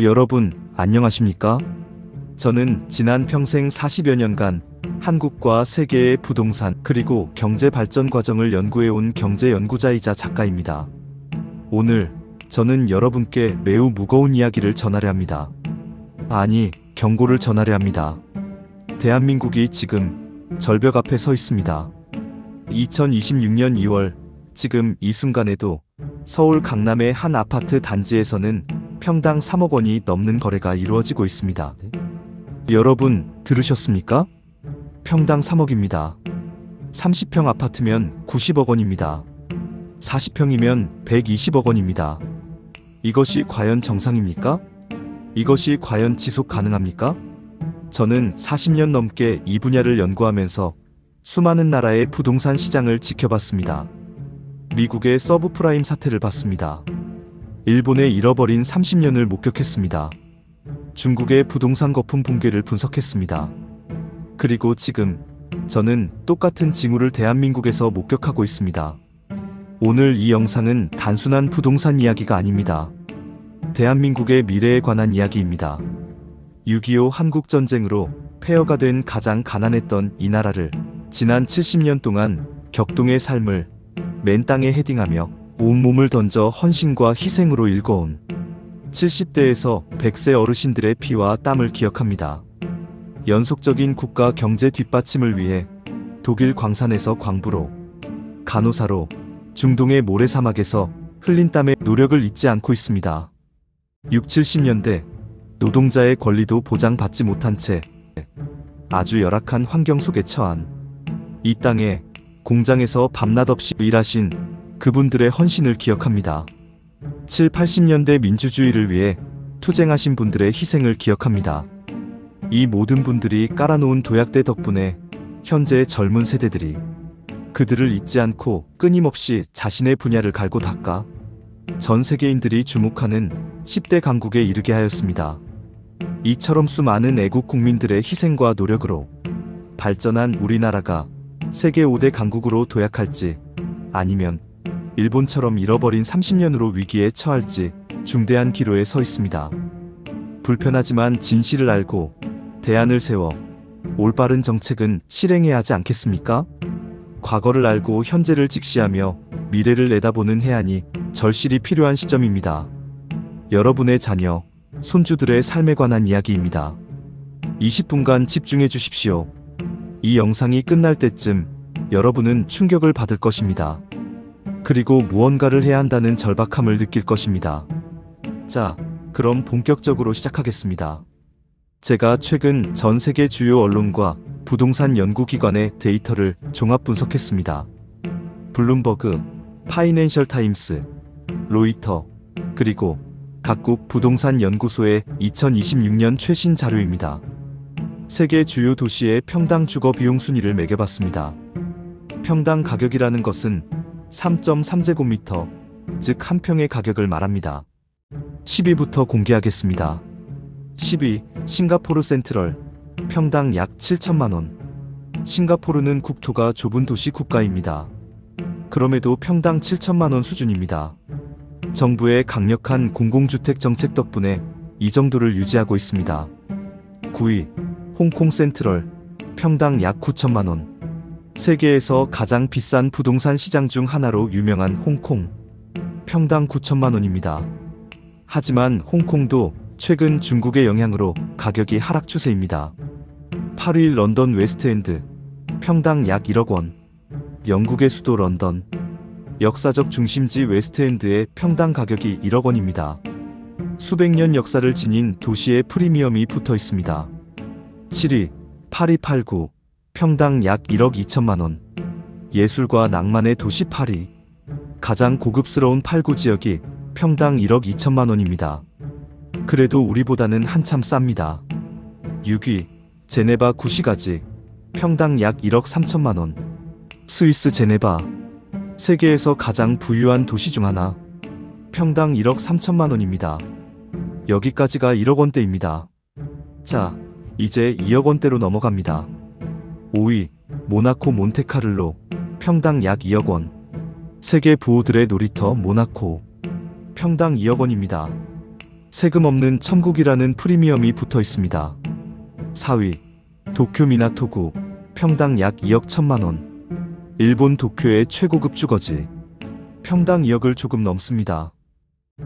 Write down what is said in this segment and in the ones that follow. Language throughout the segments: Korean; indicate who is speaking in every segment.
Speaker 1: 여러분, 안녕하십니까? 저는 지난 평생 40여 년간 한국과 세계의 부동산 그리고 경제 발전 과정을 연구해온 경제연구자이자 작가입니다. 오늘 저는 여러분께 매우 무거운 이야기를 전하려 합니다. 아니, 경고를 전하려 합니다. 대한민국이 지금 절벽 앞에 서 있습니다. 2026년 2월, 지금 이 순간에도 서울 강남의 한 아파트 단지에서는 평당 3억 원이 넘는 거래가 이루어지고 있습니다. 여러분, 들으셨습니까? 평당 3억입니다. 30평 아파트면 90억 원입니다. 40평이면 120억 원입니다. 이것이 과연 정상입니까? 이것이 과연 지속 가능합니까? 저는 40년 넘게 이 분야를 연구하면서 수많은 나라의 부동산 시장을 지켜봤습니다. 미국의 서브프라임 사태를 봤습니다. 일본의 잃어버린 30년을 목격했습니다. 중국의 부동산 거품 붕괴를 분석했습니다. 그리고 지금 저는 똑같은 징후를 대한민국에서 목격하고 있습니다. 오늘 이 영상은 단순한 부동산 이야기가 아닙니다. 대한민국의 미래에 관한 이야기입니다. 6.25 한국전쟁으로 폐허가 된 가장 가난했던 이 나라를 지난 70년 동안 격동의 삶을 맨 땅에 헤딩하며 온몸을 던져 헌신과 희생으로 일궈온 70대에서 100세 어르신들의 피와 땀을 기억합니다. 연속적인 국가 경제 뒷받침을 위해 독일 광산에서 광부로, 간호사로, 중동의 모래사막에서 흘린 땀의 노력을 잊지 않고 있습니다. 6, 70년대 노동자의 권리도 보장받지 못한 채 아주 열악한 환경 속에 처한 이 땅에 공장에서 밤낮 없이 일하신 그분들의 헌신을 기억합니다. 7, 80년대 민주주의를 위해 투쟁하신 분들의 희생을 기억합니다. 이 모든 분들이 깔아놓은 도약대 덕분에 현재의 젊은 세대들이 그들을 잊지 않고 끊임없이 자신의 분야를 갈고 닦아 전 세계인들이 주목하는 10대 강국에 이르게 하였습니다. 이처럼 수많은 애국 국민들의 희생과 노력으로 발전한 우리나라가 세계 5대 강국으로 도약할지 아니면 일본처럼 잃어버린 30년으로 위기에 처할지 중대한 기로에 서 있습니다. 불편하지만 진실을 알고 대안을 세워 올바른 정책은 실행해야 하지 않겠습니까? 과거를 알고 현재를 직시하며 미래를 내다보는 해안이 절실히 필요한 시점입니다. 여러분의 자녀, 손주들의 삶에 관한 이야기입니다. 20분간 집중해 주십시오. 이 영상이 끝날 때쯤 여러분은 충격을 받을 것입니다. 그리고 무언가를 해야 한다는 절박함을 느낄 것입니다. 자, 그럼 본격적으로 시작하겠습니다. 제가 최근 전 세계 주요 언론과 부동산 연구기관의 데이터를 종합 분석했습니다. 블룸버그, 파이낸셜 타임스, 로이터, 그리고 각국 부동산 연구소의 2026년 최신 자료입니다. 세계 주요 도시의 평당 주거 비용 순위를 매겨봤습니다. 평당 가격이라는 것은 3.3제곱미터, 즉 한 평의 가격을 말합니다. 10위부터 공개하겠습니다. 10위, 싱가포르 센트럴, 평당 약 7천만원. 싱가포르는 국토가 좁은 도시 국가입니다. 그럼에도 평당 7천만원 수준입니다. 정부의 강력한 공공주택 정책 덕분에 이 정도를 유지하고 있습니다. 9위, 홍콩 센트럴, 평당 약 9천만원. 세계에서 가장 비싼 부동산 시장 중 하나로 유명한 홍콩, 평당 9천만원입니다. 하지만 홍콩도 최근 중국의 영향으로 가격이 하락 추세입니다. 8위 런던 웨스트엔드, 평당 약 1억 원. 영국의 수도 런던, 역사적 중심지 웨스트엔드의 평당 가격이 1억 원입니다. 수백 년 역사를 지닌 도시의 프리미엄이 붙어 있습니다. 7위, 파리 89, 평당 약 1억 2천만 원. 예술과 낭만의 도시 파리. 가장 고급스러운 89 지역이 평당 1억 2천만 원입니다. 그래도 우리보다는 한참 쌉니다. 6위, 제네바 구시가지, 평당 약 1억 3천만 원. 스위스 제네바, 세계에서 가장 부유한 도시 중 하나, 평당 1억 3천만 원입니다. 여기까지가 1억 원대입니다. 자, 이제 2억 원대로 넘어갑니다. 5위, 모나코 몬테카를로, 평당 약 2억 원. 세계 부호들의 놀이터 모나코, 평당 2억 원입니다. 세금 없는 천국이라는 프리미엄이 붙어 있습니다. 4위, 도쿄 미나토구, 평당 약 2억 1천만 원. 일본 도쿄의 최고급 주거지. 평당 2억을 조금 넘습니다.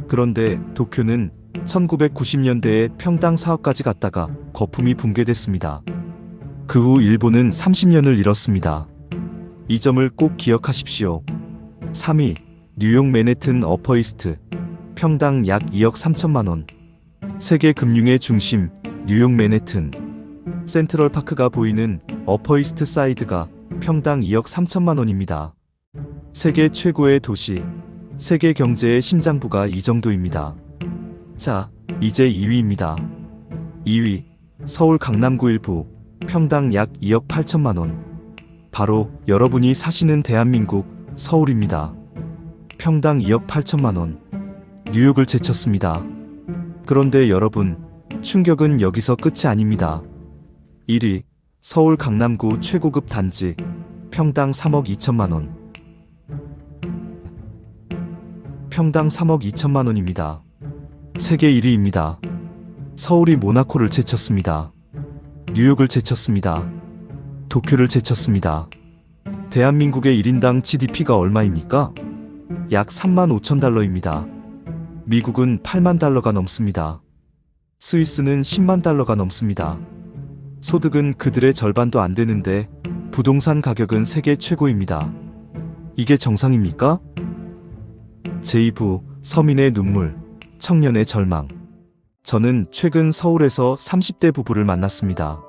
Speaker 1: 그런데 도쿄는 1990년대에 평당 4억까지 갔다가 거품이 붕괴됐습니다. 그 후 일본은 30년을 잃었습니다. 이 점을 꼭 기억하십시오. 3위, 뉴욕 맨해튼 어퍼이스트, 평당 약 2억 3천만 원. 세계 금융의 중심, 뉴욕 맨해튼. 센트럴파크가 보이는 어퍼이스트 사이드가 평당 2억 3천만 원입니다. 세계 최고의 도시, 세계 경제의 심장부가 이 정도입니다. 자, 이제 2위입니다. 2위, 서울 강남구 일부, 평당 약 2억 8천만 원. 바로 여러분이 사시는 대한민국 서울입니다. 평당 2억 8천만 원. 뉴욕을 제쳤습니다. 그런데 여러분, 충격은 여기서 끝이 아닙니다. 1위, 서울 강남구 최고급 단지, 평당 3억 2천만 원. 평당 3억 2천만 원입니다. 세계 1위입니다. 서울이 모나코를 제쳤습니다. 뉴욕을 제쳤습니다. 도쿄를 제쳤습니다. 대한민국의 1인당 GDP가 얼마입니까? 약 3만 5천 달러입니다. 미국은 8만 달러가 넘습니다. 스위스는 10만 달러가 넘습니다. 소득은 그들의 절반도 안 되는데 부동산 가격은 세계 최고입니다. 이게 정상입니까? 제2부 서민의 눈물, 청년의 절망. 저는 최근 서울에서 30대 부부를 만났습니다.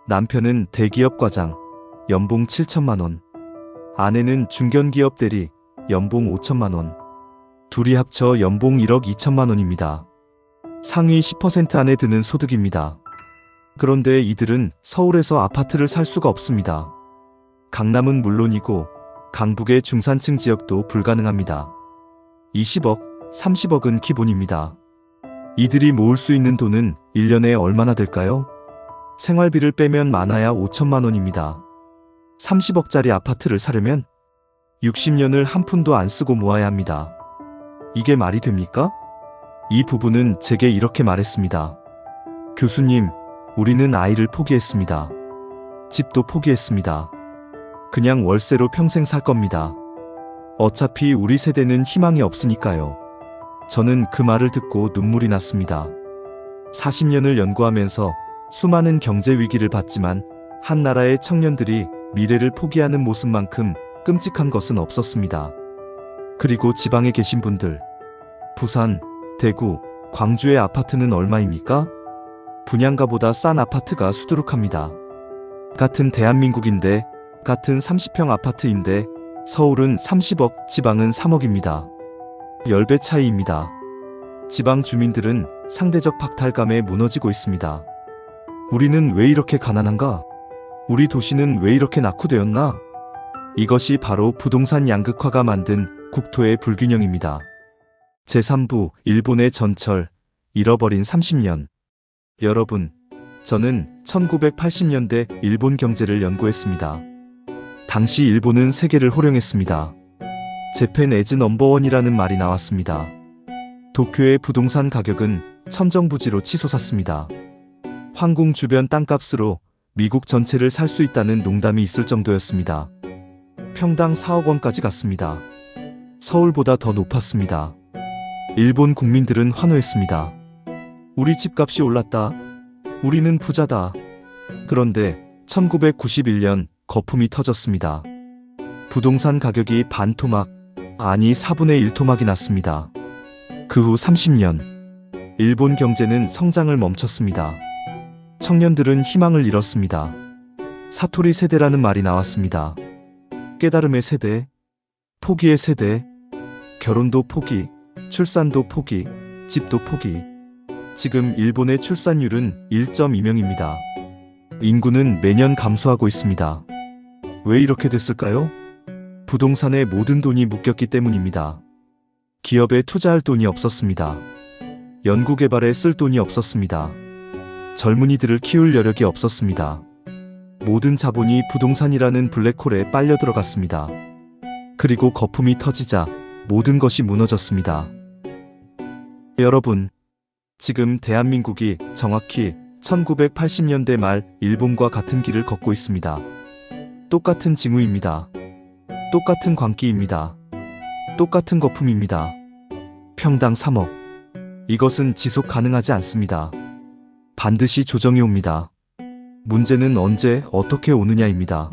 Speaker 1: 남편은 대기업 과장, 연봉 7천만 원. 아내는 중견기업 대리, 연봉 5천만 원. 둘이 합쳐 연봉 1억 2천만 원입니다. 상위 10% 안에 드는 소득입니다. 그런데 이들은 서울에서 아파트를 살 수가 없습니다. 강남은 물론이고 강북의 중산층 지역도 불가능합니다. 20억, 30억은 기본입니다. 이들이 모을 수 있는 돈은 1년에 얼마나 될까요? 생활비를 빼면 많아야 5천만 원입니다. 30억짜리 아파트를 사려면 60년을 한 푼도 안 쓰고 모아야 합니다. 이게 말이 됩니까? 이 부부는 제게 이렇게 말했습니다. 교수님, 우리는 아이를 포기했습니다. 집도 포기했습니다. 그냥 월세로 평생 살 겁니다. 어차피 우리 세대는 희망이 없으니까요. 저는 그 말을 듣고 눈물이 났습니다. 40년을 연구하면서 수많은 경제 위기를 봤지만 한 나라의 청년들이 미래를 포기하는 모습만큼 끔찍한 것은 없었습니다. 그리고 지방에 계신 분들, 부산, 대구, 광주의 아파트는 얼마입니까? 분양가보다 싼 아파트가 수두룩합니다. 같은 대한민국인데, 같은 30평 아파트인데 서울은 30억, 지방은 3억입니다. 10배 차이입니다. 지방 주민들은 상대적 박탈감에 무너지고 있습니다. 우리는 왜 이렇게 가난한가? 우리 도시는 왜 이렇게 낙후되었나? 이것이 바로 부동산 양극화가 만든 국토의 불균형입니다. 제3부 일본의 전철, 잃어버린 30년. 여러분, 저는 1980년대 일본 경제를 연구했습니다. 당시 일본은 세계를 호령했습니다. 재팬 에즈 넘버원이라는 말이 나왔습니다. 도쿄의 부동산 가격은 천정부지로 치솟았습니다. 황궁 주변 땅값으로 미국 전체를 살 수 있다는 농담이 있을 정도였습니다. 평당 4억 원까지 갔습니다. 서울보다 더 높았습니다. 일본 국민들은 환호했습니다. 우리 집값이 올랐다. 우리는 부자다. 그런데 1991년 거품이 터졌습니다. 부동산 가격이 반토막, 아니 4분의 1토막이 났습니다. 그 후 30년, 일본 경제는 성장을 멈췄습니다. 청년들은 희망을 잃었습니다. 사토리 세대라는 말이 나왔습니다. 깨달음의 세대, 포기의 세대, 결혼도 포기, 출산도 포기, 집도 포기. 지금 일본의 출산율은 1.2명입니다. 인구는 매년 감소하고 있습니다. 왜 이렇게 됐을까요? 부동산에 모든 돈이 묶였기 때문입니다. 기업에 투자할 돈이 없었습니다. 연구개발에 쓸 돈이 없었습니다. 젊은이들을 키울 여력이 없었습니다. 모든 자본이 부동산이라는 블랙홀에 빨려 들어갔습니다. 그리고 거품이 터지자 모든 것이 무너졌습니다. 여러분, 지금 대한민국이 정확히 1980년대 말 일본과 같은 길을 걷고 있습니다. 똑같은 징후입니다. 똑같은 광기입니다. 똑같은 거품입니다. 평당 3억. 이것은 지속 가능하지 않습니다. 반드시 조정이 옵니다. 문제는 언제 어떻게 오느냐입니다.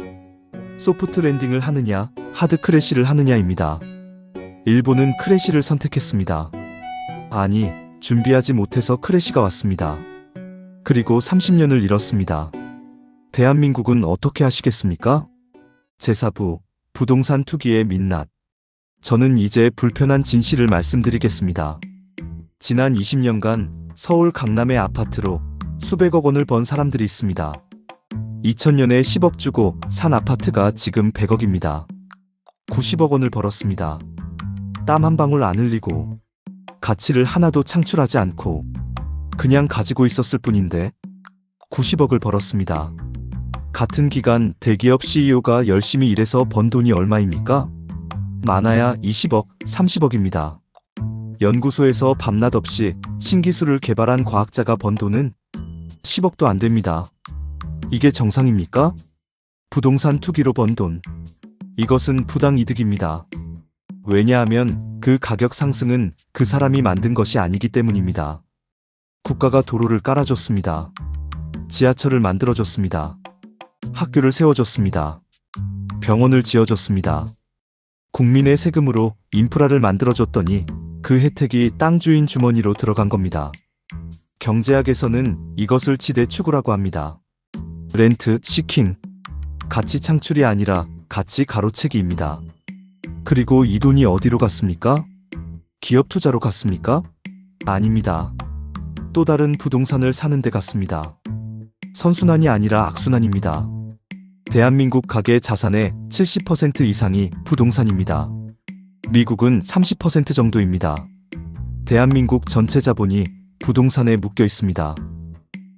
Speaker 1: 소프트 랜딩을 하느냐, 하드 크래시를 하느냐입니다. 일본은 크래시를 선택했습니다. 아니, 준비하지 못해서 크래시가 왔습니다. 그리고 30년을 잃었습니다. 대한민국은 어떻게 하시겠습니까? 제4부 부동산 투기의 민낯. 저는 이제 불편한 진실을 말씀드리겠습니다. 지난 20년간 서울 강남의 아파트로 수백억 원을 번 사람들이 있습니다. 2000년에 10억 주고 산 아파트가 지금 100억입니다. 90억 원을 벌었습니다. 땀 한 방울 안 흘리고 가치를 하나도 창출하지 않고 그냥 가지고 있었을 뿐인데 90억을 벌었습니다. 같은 기간 대기업 CEO가 열심히 일해서 번 돈이 얼마입니까? 많아야 20억, 30억입니다. 연구소에서 밤낮 없이 신기술을 개발한 과학자가 번 돈은 10억도 안 됩니다. 이게 정상입니까? 부동산 투기로 번 돈. 이것은 부당이득입니다. 왜냐하면 그 가격 상승은 그 사람이 만든 것이 아니기 때문입니다. 국가가 도로를 깔아줬습니다. 지하철을 만들어줬습니다. 학교를 세워줬습니다. 병원을 지어줬습니다. 국민의 세금으로 인프라를 만들어줬더니 그 혜택이 땅 주인 주머니로 들어간 겁니다. 경제학에서는 이것을 지대 추구라고 합니다. 렌트, 시킹. 가치 창출이 아니라 가치 가로채기입니다. 그리고 이 돈이 어디로 갔습니까? 기업 투자로 갔습니까? 아닙니다. 또 다른 부동산을 사는 데 갔습니다. 선순환이 아니라 악순환입니다. 대한민국 가계 자산의 70% 이상이 부동산입니다. 미국은 30% 정도입니다. 대한민국 전체 자본이 부동산에 묶여 있습니다.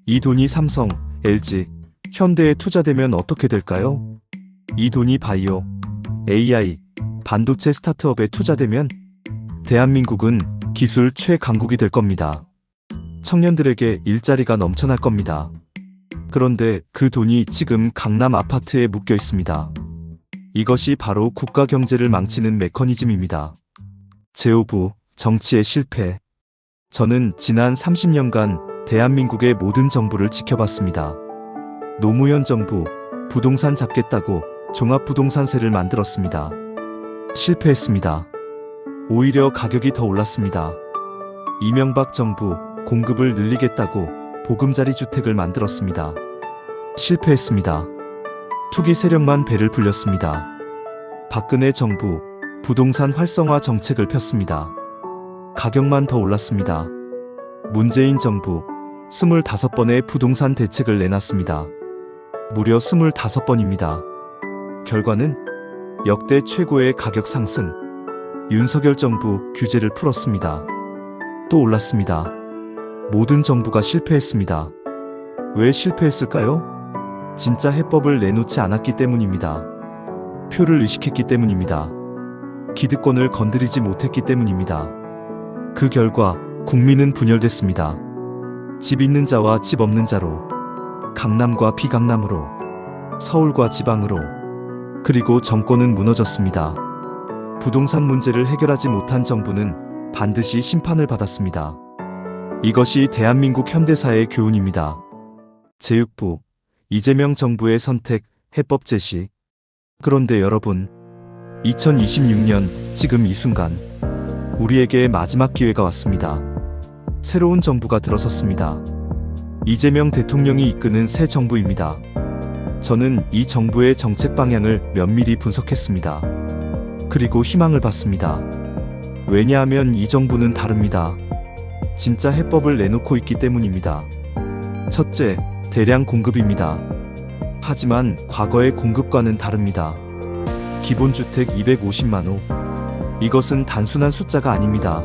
Speaker 1: 이 돈이 삼성, LG, 현대에 투자되면 어떻게 될까요? 이 돈이 바이오, AI, 반도체 스타트업에 투자되면 대한민국은 기술 최강국이 될 겁니다. 청년들에게 일자리가 넘쳐날 겁니다. 그런데 그 돈이 지금 강남 아파트에 묶여 있습니다. 이것이 바로 국가 경제를 망치는 메커니즘입니다. 제5부 정치의 실패. 저는 지난 30년간 대한민국의 모든 정부를 지켜봤습니다. 노무현 정부, 부동산 잡겠다고 종합부동산세를 만들었습니다. 실패했습니다. 오히려 가격이 더 올랐습니다. 이명박 정부, 공급을 늘리겠다고 보금자리 주택을 만들었습니다. 실패했습니다. 투기 세력만 배를 불렸습니다. 박근혜 정부, 부동산 활성화 정책을 폈습니다. 가격만 더 올랐습니다. 문재인 정부, 25번의 부동산 대책을 내놨습니다. 무려 25번입니다. 결과는 역대 최고의 가격 상승. 윤석열 정부 규제를 풀었습니다. 또 올랐습니다. 모든 정부가 실패했습니다. 왜 실패했을까요? 진짜 해법을 내놓지 않았기 때문입니다. 표를 의식했기 때문입니다. 기득권을 건드리지 못했기 때문입니다. 그 결과 국민은 분열됐습니다. 집 있는 자와 집 없는 자로, 강남과 비강남으로, 서울과 지방으로, 그리고 정권은 무너졌습니다. 부동산 문제를 해결하지 못한 정부는 반드시 심판을 받았습니다. 이것이 대한민국 현대사의 교훈입니다. 제6부 이재명 정부의 선택, 해법 제시. 그런데 여러분, 2026년 지금 이 순간 우리에게 마지막 기회가 왔습니다. 새로운 정부가 들어섰습니다. 이재명 대통령이 이끄는 새 정부입니다. 저는 이 정부의 정책 방향을 면밀히 분석했습니다. 그리고 희망을 받습니다. 왜냐하면 이 정부는 다릅니다. 진짜 해법을 내놓고 있기 때문입니다. 첫째, 대량 공급입니다. 하지만 과거의 공급과는 다릅니다. 기본주택 250만 호. 이것은 단순한 숫자가 아닙니다.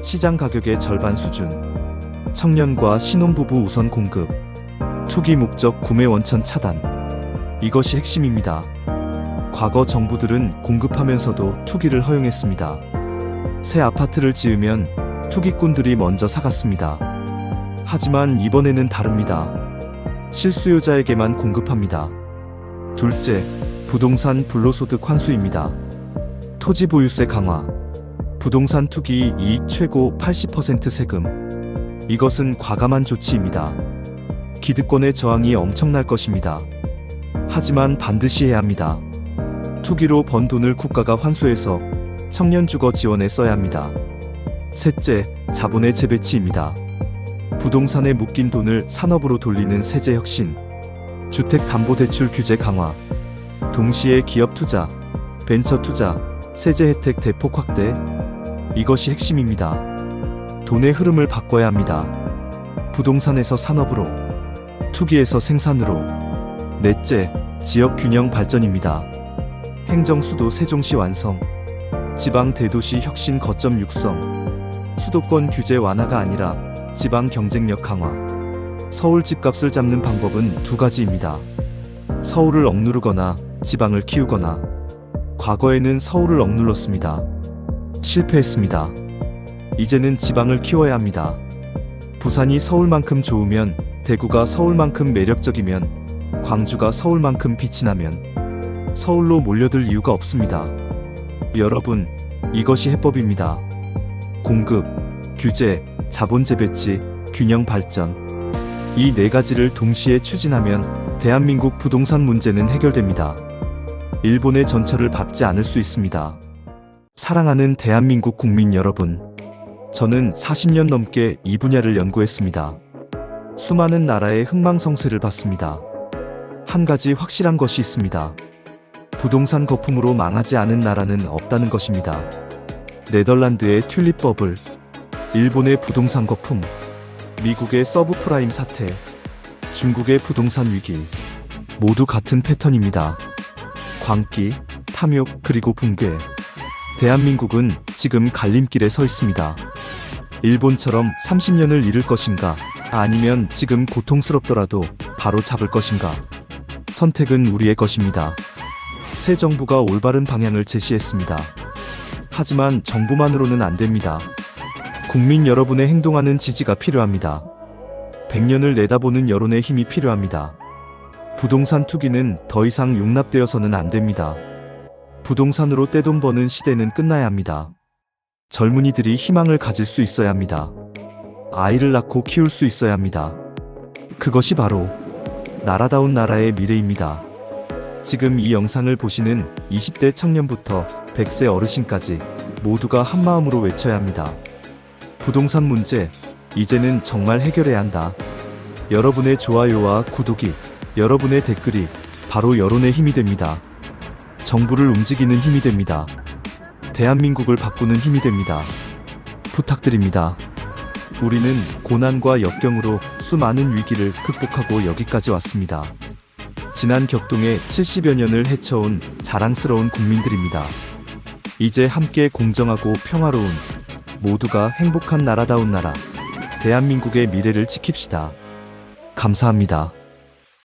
Speaker 1: 시장 가격의 절반 수준. 청년과 신혼부부 우선 공급. 투기 목적 구매 원천 차단. 이것이 핵심입니다. 과거 정부들은 공급하면서도 투기를 허용했습니다. 새 아파트를 지으면 투기꾼들이 먼저 사갔습니다. 하지만 이번에는 다릅니다. 실수요자에게만 공급합니다. 둘째, 부동산 불로소득 환수입니다. 토지 보유세 강화, 부동산 투기 이익 최고 80% 세금. 이것은 과감한 조치입니다. 기득권의 저항이 엄청날 것입니다. 하지만 반드시 해야 합니다. 투기로 번 돈을 국가가 환수해서 청년 주거 지원에 써야 합니다. 셋째, 자본의 재배치입니다. 부동산에 묶인 돈을 산업으로 돌리는 세제 혁신, 주택담보대출 규제 강화, 동시에 기업 투자, 벤처 투자, 세제 혜택 대폭 확대. 이것이 핵심입니다. 돈의 흐름을 바꿔야 합니다. 부동산에서 산업으로, 투기에서 생산으로. 넷째, 지역 균형 발전입니다. 행정수도 세종시 완성, 지방 대도시 혁신 거점 육성, 수도권 규제 완화가 아니라 지방 경쟁력 강화. 서울 집값을 잡는 방법은 두 가지입니다. 서울을 억누르거나 지방을 키우거나. 과거에는 서울을 억눌렀습니다. 실패했습니다. 이제는 지방을 키워야 합니다. 부산이 서울만큼 좋으면, 대구가 서울만큼 매력적이면, 광주가 서울만큼 빛이 나면 서울로 몰려들 이유가 없습니다. 여러분, 이것이 해법입니다. 공급, 규제, 자본 재배치, 균형 발전. 이 네 가지를 동시에 추진하면 대한민국 부동산 문제는 해결됩니다. 일본의 전철을 밟지 않을 수 있습니다. 사랑하는 대한민국 국민 여러분, 저는 40년 넘게 이 분야를 연구했습니다. 수많은 나라의 흥망성쇠를 봤습니다. 한 가지 확실한 것이 있습니다. 부동산 거품으로 망하지 않은 나라는 없다는 것입니다. 네덜란드의 튤립 버블, 일본의 부동산 거품, 미국의 서브프라임 사태, 중국의 부동산 위기. 모두 같은 패턴입니다. 광기, 탐욕, 그리고 붕괴. 대한민국은 지금 갈림길에 서 있습니다. 일본처럼 30년을 잃을 것인가, 아니면 지금 고통스럽더라도 바로 잡을 것인가. 선택은 우리의 것입니다. 새 정부가 올바른 방향을 제시했습니다. 하지만 정부만으로는 안 됩니다. 국민 여러분의 행동하는 지지가 필요합니다. 100년을 내다보는 여론의 힘이 필요합니다. 부동산 투기는 더 이상 용납되어서는 안 됩니다. 부동산으로 떼돈 버는 시대는 끝나야 합니다. 젊은이들이 희망을 가질 수 있어야 합니다. 아이를 낳고 키울 수 있어야 합니다. 그것이 바로 나라다운 나라의 미래입니다. 지금 이 영상을 보시는 20대 청년부터 100세 어르신까지 모두가 한마음으로 외쳐야 합니다. 부동산 문제, 이제는 정말 해결해야 한다. 여러분의 좋아요와 구독이, 여러분의 댓글이 바로 여론의 힘이 됩니다. 정부를 움직이는 힘이 됩니다. 대한민국을 바꾸는 힘이 됩니다. 부탁드립니다. 우리는 고난과 역경으로 수많은 위기를 극복하고 여기까지 왔습니다. 지난 격동에 70여 년을 헤쳐온 자랑스러운 국민들입니다. 이제 함께 공정하고 평화로운, 모두가 행복한 나라다운 나라, 대한민국의 미래를 지킵시다. 감사합니다.